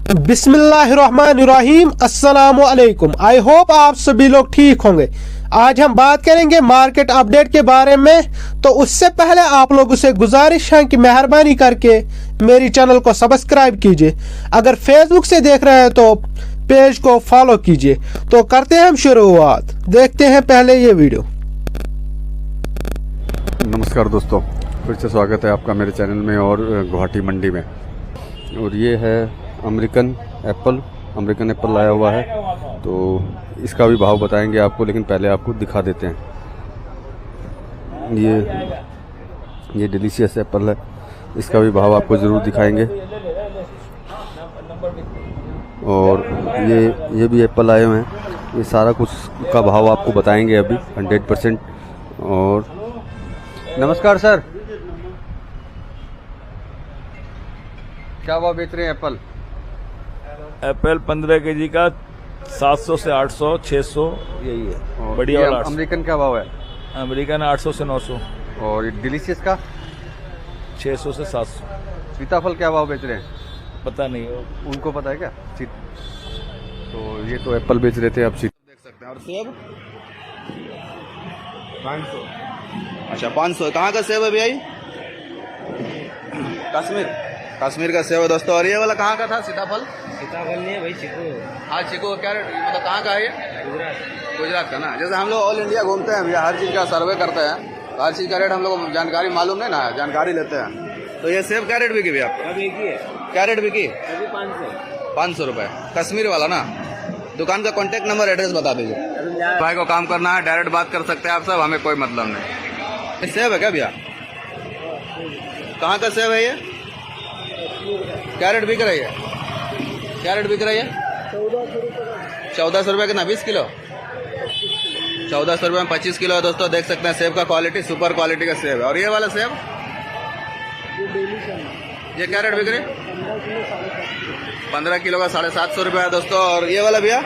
बिस्मिल्लाहिर्रहमानिर्रहीम, अस्सलामुअलैकुम। I hope आप सभी लोग ठीक होंगे। आज हम बात करेंगे मार्केट अपडेट के बारे में। तो उससे पहले आप लोगों से गुजारिश है कि मेहरबानी करके मेरी चैनल को सब्सक्राइब कीजिए। अगर फेसबुक से देख रहे हैं तो पेज को फॉलो कीजिए। तो करते हैं हम शुरुआत, देखते हैं पहले ये वीडियो। नमस्कार दोस्तों, फिर से स्वागत है आपका मेरे चैनल में और गुवाहाटी मंडी में। और ये है अमेरिकन एप्पल लाया हुआ है, तो इसका भी भाव बताएंगे आपको, लेकिन पहले आपको दिखा देते हैं। ये डिलीशियस एप्पल है, इसका भी भाव आपको ज़रूर दिखाएंगे। और ये भी एप्पल आए हुए हैं, ये सारा कुछ का भाव आपको बताएंगे अभी 100%। और नमस्कार सर, क्या भाव बेच रहे हैं एप्पल? एप्पल 15 केजी का 700 से 800, 600 यही है। बढ़िया वाला। अमेरिकन क्या भाव है? अमेरिकन 800 से 900। और ये डिलीशियस का 600 से 700। सीताफल क्या भाव बेच रहे हैं? पता नहीं, उनको पता है क्या? तो ये तो एप्पल बेच रहे थे, आप सीट देख सकते हैं। और सेब 500। अच्छा 500। कहाँ का सेब है भैया? कश्मीर का सेब है दोस्तों। और ये वाला कहाँ का था सीताफल नहीं है भाई, चीकू। हाँ चीकू क्या रेट, मतलब कहाँ का है ये? गुजरात का ना। जैसे हम लोग ऑल इंडिया घूमते हैं भैया, हर चीज़ का सर्वे करते हैं, तो हर चीज़ का रेट हम लोग जानकारी मालूम नहीं ना, जानकारी लेते हैं। तो ये सेब क्या रेट बिकी भैया आपको? क्या रेट बिकी? 500 रुपये। कश्मीर वाला ना। दुकान का कॉन्टेक्ट नंबर एड्रेस बता दीजिए। भाई को काम करना है, डायरेक्ट बात कर सकते हैं आप सब, हमें कोई मतलब नहीं। सेब है क्या भैया? कहाँ का सेब है ये? क्या रेट बिक रही है? 1400 रुपये कितना? 20 किलो? 1400 रुपये में 25 किलो है दोस्तों। देख सकते हैं सेब का क्वालिटी, सुपर क्वालिटी का सेब है। और ये वाला सेब ये क्या रेट बिक रही? 15 किलो का 750 रुपये है दोस्तों। और ये वाला भैया